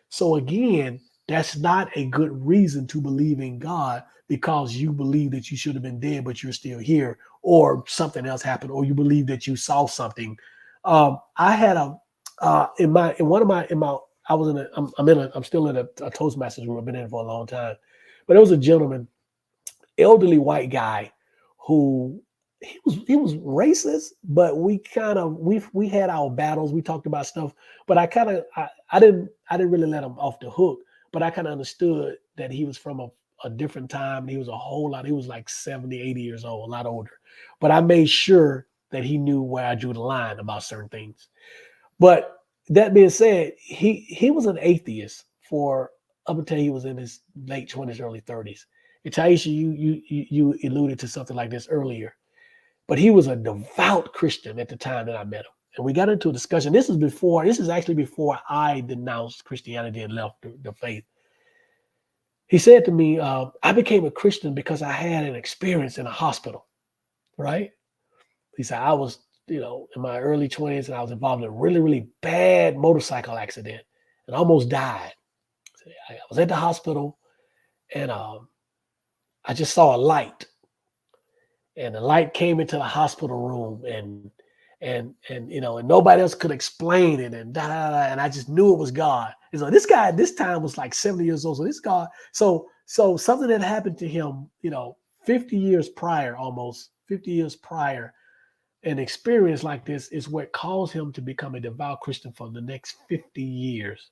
So again, that's not a good reason to believe in God because you believe that you should have been dead, but you're still here, or something else happened, or you believe that you saw something. I had a in my in one of my in my I was in a I'm still in a Toastmasters group. I've been in it for a long time, but there was a gentleman, elderly white guy, who he was racist, but we had our battles. We talked about stuff, but I didn't really let him off the hook. But I kind of understood that he was from a different time. And he was a whole lot. He was like 70, 80 years old, a lot older. But I made sure that he knew where I drew the line about certain things. But that being said, he was an atheist for up until he was in his late 20s, early 30s. And Taisha, you alluded to something like this earlier, but he was a devout Christian at the time that I met him. And we got into a discussion. This is actually before I denounced Christianity and left the faith. He said to me, I became a Christian because I had an experience in a hospital, right? He said, I was, in my early 20s and I was involved in a really, really bad motorcycle accident and almost died. I was at the hospital and I just saw a light, and the light came into the hospital room, and nobody else could explain it, and and I just knew it was God. And so this guy at this time was like 70 years old. So this guy, so something that happened to him, 50 years prior, almost 50 years prior, an experience like this is what caused him to become a devout Christian for the next 50 years.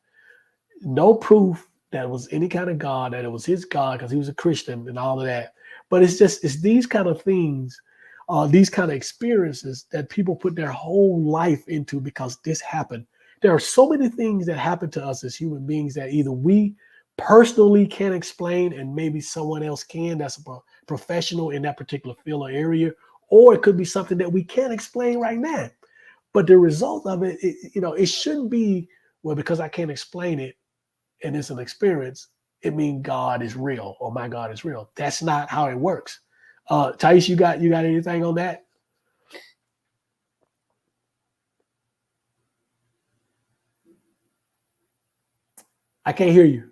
No proof that it was any kind of God, that it was his God, because he was a Christian and all of that. But it's these kind of things, these kind of experiences that people put their whole life into because this happened. There are so many things that happen to us as human beings that either we personally can't explain and maybe someone else can, that's a professional in that particular field or area, or it could be something that we can't explain right now. But the result of it shouldn't be, well, because I can't explain it and it's an experience, it means God is real or my God is real. That's not how it works. Thais, you got anything on that? I can't hear you.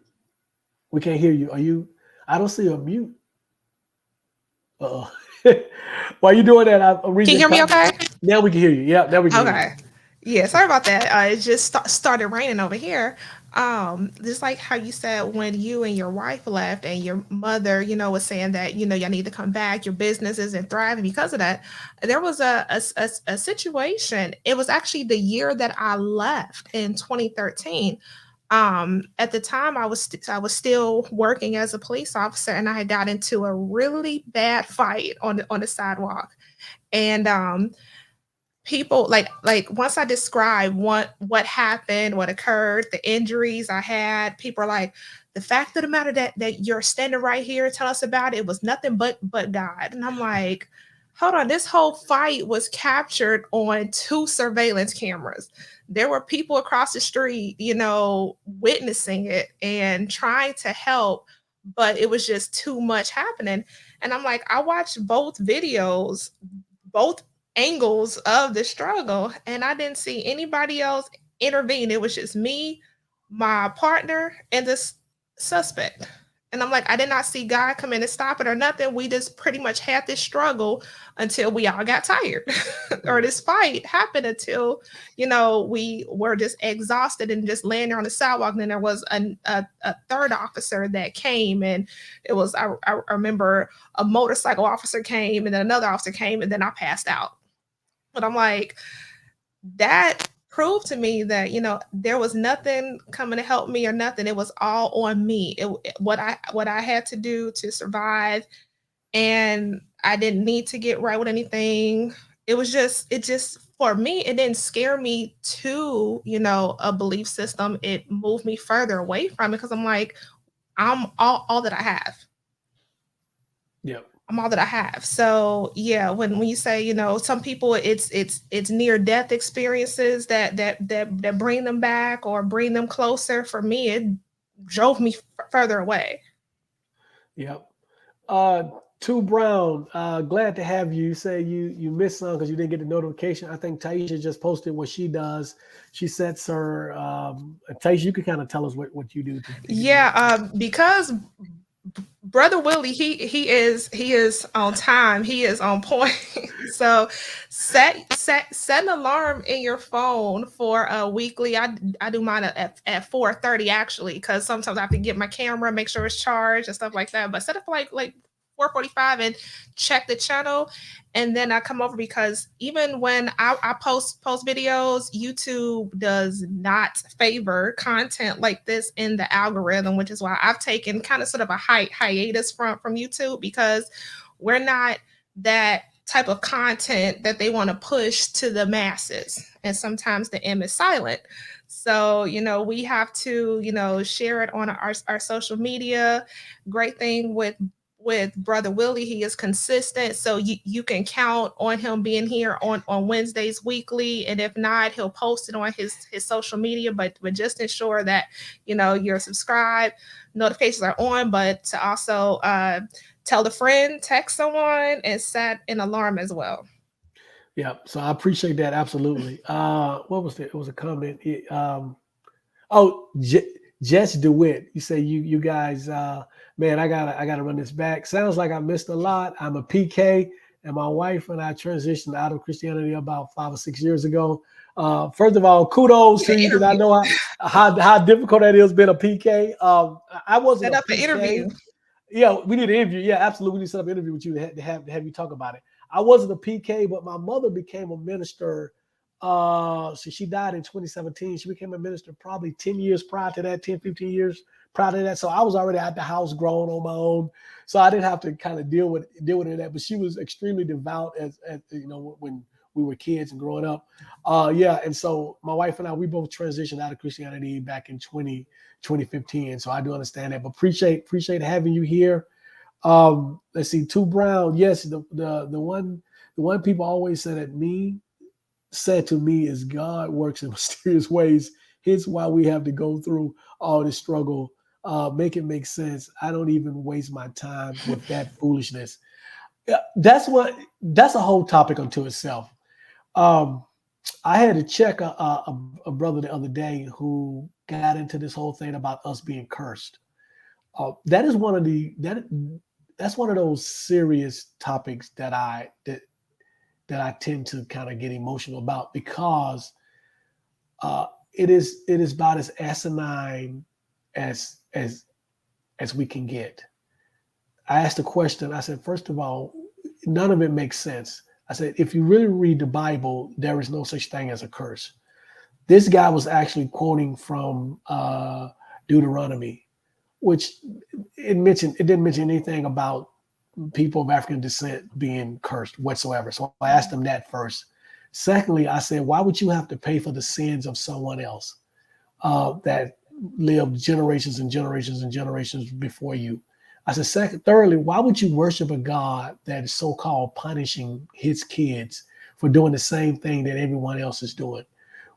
We can't hear you. Are you? I don't see a mute. Uh-oh. While you doing that, I'm Can reading you the hear me comment. okay? Now we can hear you. Yeah, now we can hear you. Okay. Yeah, sorry about that. It just started raining over here. Just like how you said when you and your wife left and your mother, was saying that, y'all need to come back, your business isn't thriving because of that. There was a situation. It was actually the year that I left in 2013. At the time I was still working as a police officer, and I had got into a really bad fight on the sidewalk. And people, like once I describe what happened, what occurred, the injuries I had, people are like, the fact of the matter that you're standing right here, tell us about it, was nothing but God. And I'm like, hold on, this whole fight was captured on two surveillance cameras. There were people across the street, witnessing it and trying to help, but it was just too much happening. And I'm like, I watched both videos, both angles of the struggle, and I didn't see anybody else intervene. It was just me, my partner, and this suspect. And I'm like, I did not see God come in and stop it or nothing. We just pretty much had this struggle until we all got tired, or this fight happened until, we were just exhausted and just laying there on the sidewalk. And then there was a third officer that came, and it was, I remember a motorcycle officer came, and then another officer came, and then I passed out. But I'm like, that proved to me that, there was nothing coming to help me or nothing. It was all on me. What I had to do to survive, and I didn't need to get right with anything. It just for me, it didn't scare me to, a belief system. It moved me further away from it because I'm like, I'm all that I have. Yeah. I'm all that I have. So yeah, when you say, some people it's near death experiences that bring them back or bring them closer. For me, it drove me further away. Yep. Uh, Two Brown, glad to have you. You say you missed some because you didn't get the notification. I think Taisha just posted what she does. She sets her. Taisha, you can kind of tell us what you do to get the Yeah, notification. because Brother Willie, he is on time. He is on point. So set an alarm in your phone for a weekly. I do mine at 4:30 actually, because sometimes I have to get my camera, make sure it's charged and stuff like that. But set it for like 4:45 and check the channel, and then I come over, because even when I post videos, YouTube does not favor content like this in the algorithm, which is why I've taken kind of sort of a hiatus from YouTube, because we're not that type of content that they want to push to the masses, and sometimes the M is silent. So we have to share it on our social media. Great thing with Brother Willie, he is consistent. So you can count on him being here on Wednesdays weekly. And if not, he'll post it on his social media. But just ensure that you're subscribed, notifications are on, but to also tell a friend, text someone, and set an alarm as well. Yeah, so I appreciate that absolutely. What was it? It was a comment. Oh, Jess DeWitt. You say you guys, man, I gotta run this back. Sounds like I missed a lot. I'm a PK, and my wife and I transitioned out of Christianity about 5 or 6 years ago. First of all, kudos Get an to you because I interview. know how difficult that is being a PK. I wasn't Set a up an PK. interview. Yeah, we need an interview. Yeah, absolutely. We need to set up an interview with you to have you talk about it. I wasn't a PK, but my mother became a minister. So she died in 2017. She became a minister probably 10 years prior to that, 10, 15 years prior to that. So I was already at the house growing on my own. So I didn't have to kind of deal with that. But she was extremely devout as when we were kids and growing up. Yeah. And so my wife and I, we both transitioned out of Christianity back in 2015. So I do understand that. But appreciate having you here. Let's see, Two Brown. Yes, the one people always said to me is God works in mysterious ways. Here's why we have to go through all this struggle. Make it make sense. I don't even waste my time with that foolishness. Yeah, that's a whole topic unto itself. Um, I had to check a brother the other day who got into this whole thing about us being cursed. That is that's one of those serious topics that I tend to kind of get emotional about because it is about as asinine as as as we can get. I asked a question. I said, first of all, none of it makes sense. I said, if you really read the Bible, there is no such thing as a curse. This guy was actually quoting from Deuteronomy, which it didn't mention anything about people of African descent being cursed whatsoever. So I asked him that first. Secondly, I said, why would you have to pay for the sins of someone else that lived generations and generations and generations before you? I said, thirdly, why would you worship a God that is so-called punishing his kids for doing the same thing that everyone else is doing?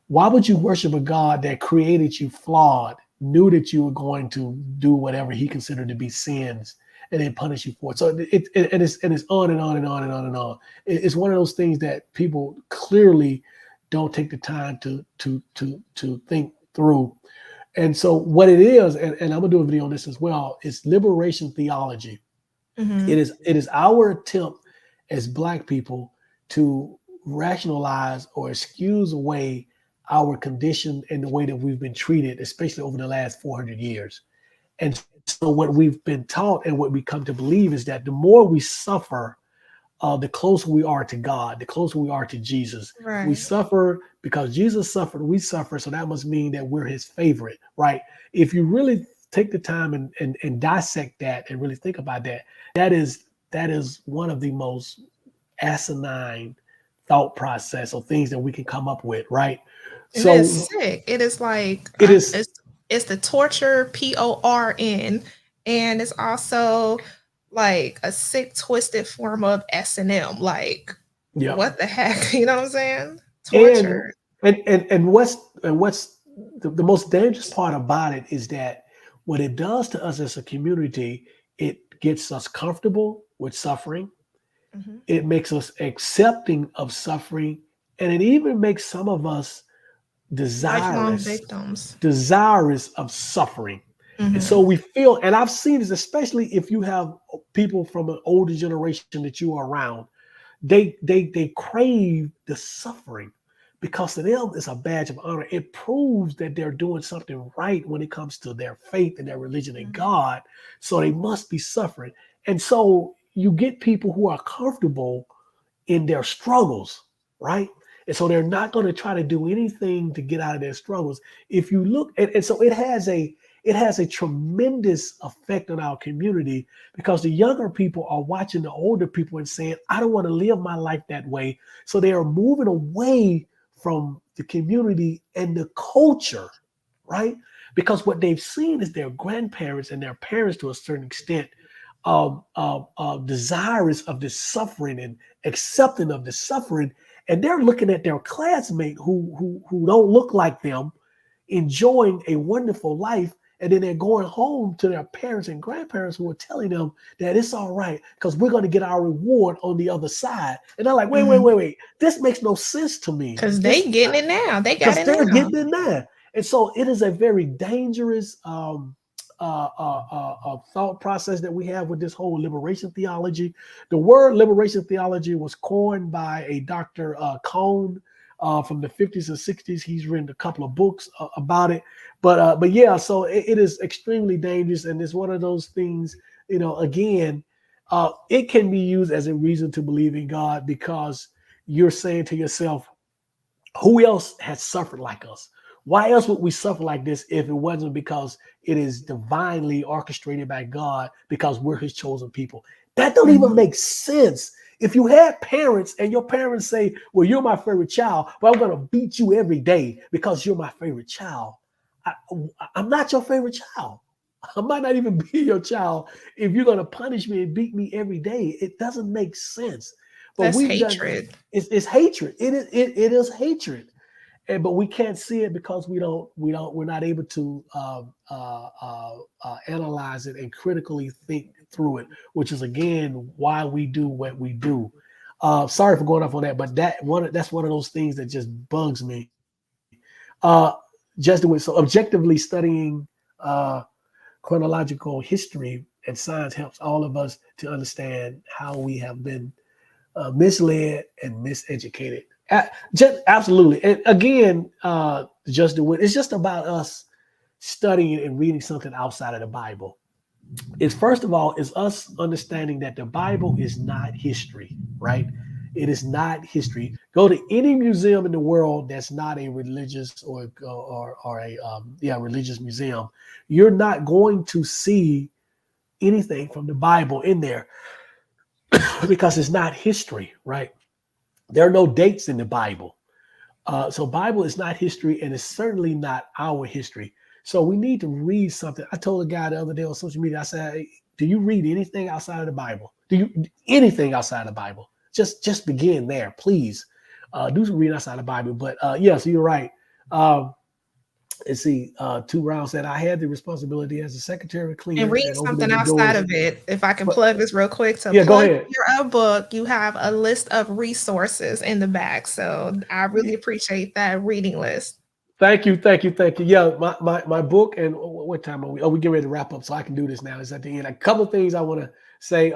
Why would you worship a God that created you flawed, knew that you were going to do whatever he considered to be sins, and then punish you for it? So it's on and on and on and on and on. It's one of those things that people clearly don't take the time to think through. And so what it is, and I'm gonna do a video on this as well, is liberation theology. Mm-hmm. It is our attempt as Black people to rationalize or excuse away our condition and the way that we've been treated, especially over the last 400 years. And so what we've been taught and what we come to believe is that the more we suffer, the closer we are to God, the closer we are to Jesus. We Right. suffer because Jesus suffered, we suffer. So that must mean that we're his favorite, right? If you really take the time and dissect that and really think about that, that is one of the most asinine thought process or things that we can come up with, right? And it's So sick. It is like it is, it's the torture, PORN, and it's also like a sick, twisted form of S&M. Like, Yeah. what the heck? You know what I'm saying? And Torture. what's the most dangerous part about it is that what it does to us as a community, it gets us comfortable with suffering. Hmm. It makes us accepting of suffering, and it even makes some of us Lifelong desirous victims. desirous of suffering. And so Hmm. we feel, and I've seen this, especially if you have people from an older generation that you are around, they crave the suffering because to them it's a badge of honor. It proves that they're doing something right when it comes to their faith and their religion in Hmm. God. So they must be suffering. And so you get people who are comfortable in their struggles, right? And so they're not going to try to do anything to get out of their struggles. If you look, and so it has a tremendous effect on our community because the younger people are watching the older people and saying, I don't want to live my life that way. So they are moving away from the community and the culture, right? Because what they've seen is their grandparents and their parents to a certain extent desirous of this suffering and accepting of the suffering, and they're looking at their classmate who don't look like them, enjoying a wonderful life, and then they're going home to their parents and grandparents who are telling them that it's all right because we're going to get our reward on the other side. And they're like, wait, wait, Hmm. wait, wait. This makes no sense to me. Cause This they getting it now. They got because it they're now. getting in there. And so it is a very dangerous thought process that we have with this whole liberation theology. The word liberation theology was coined by a Dr. Cone from the 50s and 60s. He's written a couple of books about it. But yeah, so it is extremely dangerous. And it's one of those things, again, it can be used as a reason to believe in God because you're saying to yourself, who else has suffered like us? Why else would we suffer like this if it wasn't because it is divinely orchestrated by God because we're his chosen people? That don't even Hmm. make sense. If you had parents and your parents say, well, you're my favorite child, but I'm going to beat you every day because you're my favorite child. I, I'm not your favorite child. I might not even be your child if you're going to punish me and beat me every day. It doesn't make sense. But That's we've done hatred. it's hatred. It is hatred, and but we can't see it because we're not able to analyze it and critically think through it, which is again why we do what we do. Sorry for going off on that, but that's one of those things that just bugs me. Just doing so objectively studying uh, chronological history and science helps all of us to understand how we have been misled and miseducated. Just absolutely. And again, just do it. It's just about us studying and reading something outside of the Bible. It's first of all, is us understanding that the Bible is not history, right? It is not history. Go to any museum in the world that's not a religious or a religious museum. You're not going to see anything from the Bible in there because it's not history, right? There are no dates in the Bible. So Bible is not history, and it's certainly not our history. So we need to read something. I told a guy the other day on social media. I said, hey, "Do you read anything outside of the Bible? Do you anything outside of the Bible? Just begin there, please. Do some reading outside of the Bible." But yeah, so you're right. Um, let's see. Two rounds said I had the responsibility as a secretary, And cleaner, read and opening something the outside doors. of it. If I can But plug this real quick, to yeah, go plug ahead. your book, you have a list of resources in the back. So I really appreciate that reading list. Thank you, thank you, thank you. Yeah, my book, and what time are we? Oh, we get ready to wrap up, so I can do this now. It's at the end. A couple of things I want to say.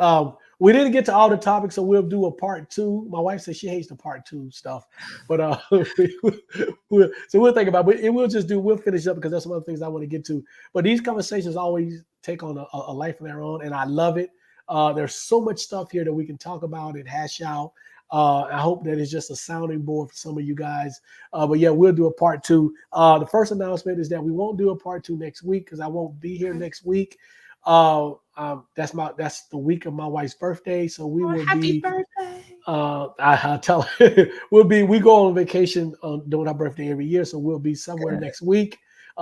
We didn't get to all the topics, so we'll do a part two. My wife says she hates the part two stuff, but so we'll think about it. We'll finish up because there's some other things I want to get to. But these conversations always take on a life of their own, and I love it. There's so much stuff here that we can talk about and hash out. I hope that it's just a sounding board for some of you guys. But yeah, we'll do a part two. The first announcement is that we won't do a part two next week because I won't be here next week. That's the week of my wife's birthday, so we Oh, will happy be. birthday. I tell her we go on vacation during our birthday every year, so we'll be somewhere next week.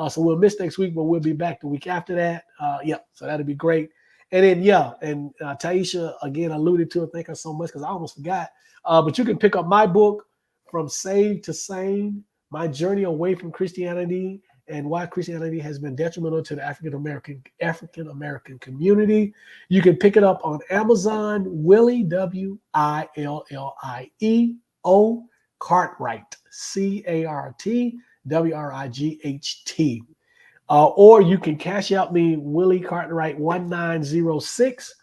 So we'll miss next week, but we'll be back the week after that. Yeah, so that'll be great. And then, yeah, and Taisha, again, alluded to it. Thank her so much because I almost forgot. But you can pick up my book, From Saved to Sane, My Journey Away from Christianity and Why Christianity Has Been Detrimental to the African American Community. You can pick it up on Amazon, Willie, Willieo, Cartwright, CartWright. Or you can cash out me, Willie Cartwright 1906,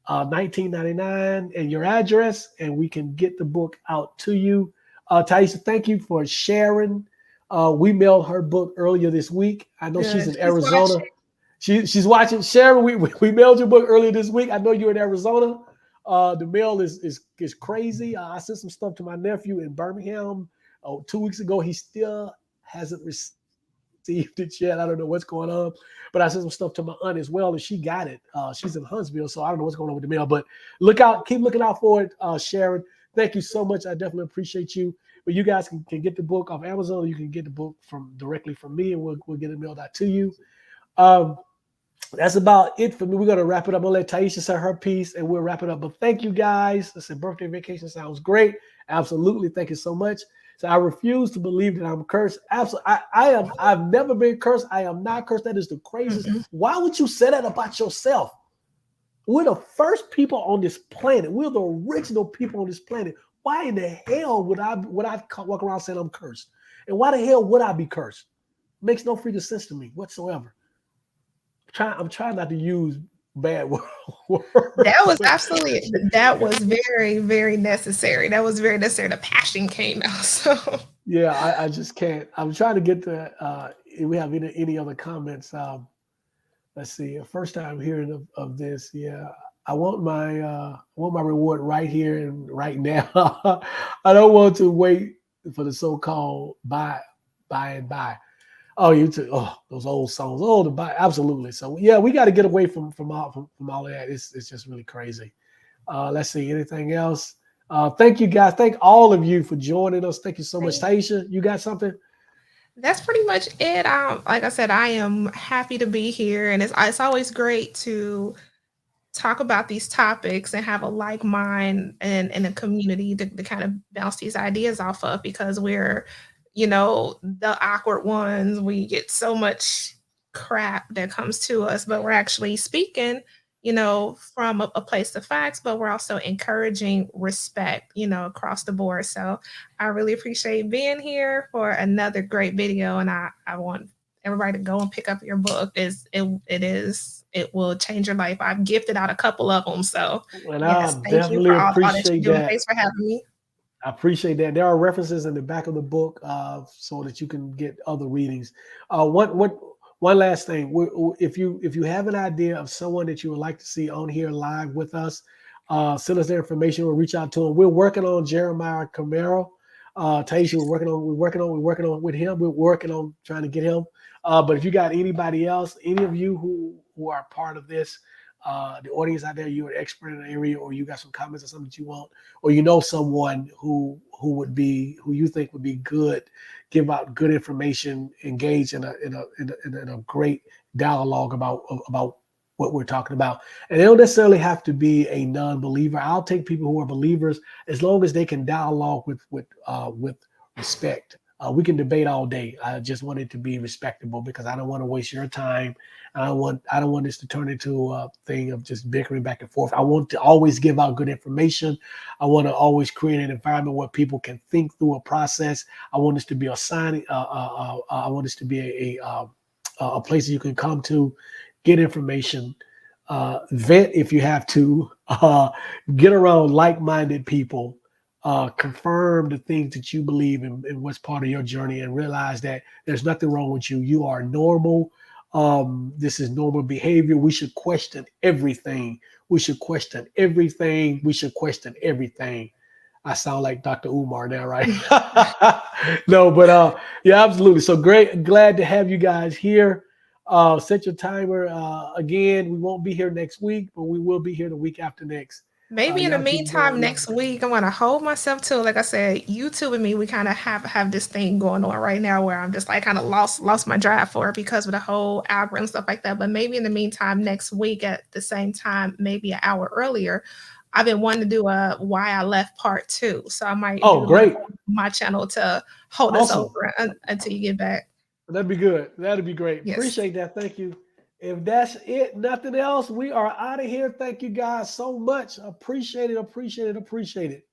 1999, and your address, and we can get the book out to you. Taisha, thank you for sharing. We mailed her book earlier this week. I know she's in Arizona. She's watching. Sharon, we mailed your book earlier this week. I know you're in Arizona. The mail is crazy. I sent some stuff to my nephew in Birmingham 2 weeks ago. He still hasn't received it yet. I don't know what's going on, but I sent some stuff to my aunt as well, and she got it. She's in Huntsville, so I don't know what's going on with the mail. But keep looking out for it, Sharon. Thank you so much. I definitely appreciate you. But you guys can get the book off Amazon. You can get the book directly from me, and we'll get it mailed out to you. That's about it for me. We're gonna wrap it up. I'm gonna let Taisha say her piece, and we'll wrap it up. But thank you guys. I said birthday vacation sounds great. Absolutely, thank you so much. So I refuse to believe that I'm cursed. Absolutely, I've never been cursed. I am not cursed. That is the craziest. Why would you say that about yourself? We're the first people on this planet. We're the original people on this planet. Why in the hell would I walk around saying I'm cursed? And why the hell would I be cursed? Makes no freaking sense to me whatsoever. I'm trying not to use bad words. That was very, very necessary. That was very necessary. The passion came out. So yeah, I just can't. I'm trying to get to if we have any other comments. Let's see. First time hearing of this. Yeah. I want my reward right here and right now. I don't want to wait for the so-called by and by. Oh, you took those old songs. Oh, absolutely. So yeah, we got to get away from all of that. It's just really crazy. Let's see. Anything else? Thank you guys. Thank all of you for joining us. Thank you so much. Taisha, you got something? That's pretty much it. Like I said, I am happy to be here, and it's always great to talk about these topics and have a like mind and a community to kind of bounce these ideas off of, because we're, the awkward ones. We get so much crap that comes to us, but we're actually speaking, from a place of facts, but we're also encouraging respect, across the board. So I really appreciate being here for another great video. And I want everybody to go and pick up your book. It will change your life. I've gifted out a couple of them. So yes, thank you for all that you're doing. Thanks for having me. I appreciate that. There are references in the back of the book so that you can get other readings. One last thing. If you have an idea of someone that you would like to see on here live with us, send us their information. We'll reach out to them. We're working on Jeremiah Camaro. Taisha, we're working on with him. We're working on trying to get him. But if you got anybody else, any of you who are part of this, the audience out there, you're an expert in the area, or you got some comments or something that you want, or someone who you think would be good, give out good information, engage in a great dialogue about what we're talking about. And they don't necessarily have to be a non-believer. I'll take people who are believers as long as they can dialogue with respect. We can debate all day. I just want it to be respectable, because I don't want to waste your time. I don't want this to turn into a thing of just bickering back and forth. I want to always give out good information. I want to always create an environment where people can think through a process. I want this to be a sign. I want this to be a place that you can come to, get information, vent if you have to, get around like-minded people. Confirm the things that you believe in what's part of your journey, and realize that there's nothing wrong with you. You are normal. This is normal behavior. We should question everything. We should question everything. I sound like Dr. Umar now, right? No, but yeah, absolutely. So great. Glad to have you guys here. Set your timer. Again, we won't be here next week, but we will be here the week after next. Maybe in the Y'all keep meantime, going next on. week I'm gonna hold myself to, like I said, YouTube and me, we kind of have this thing going on right now where I'm just like kind of lost my drive for it because of the whole algorithm stuff like that. But maybe in the meantime, next week at the same time, maybe an hour earlier, I've been wanting to do a why I left part 2. So I might Oh, do great. my channel to hold us Awesome. over until you get back. That'd be good. That'd be great. Yes. Appreciate that. Thank you. If that's it, nothing else, we are out of here. Thank you guys so much. Appreciate it. Appreciate it. Appreciate it.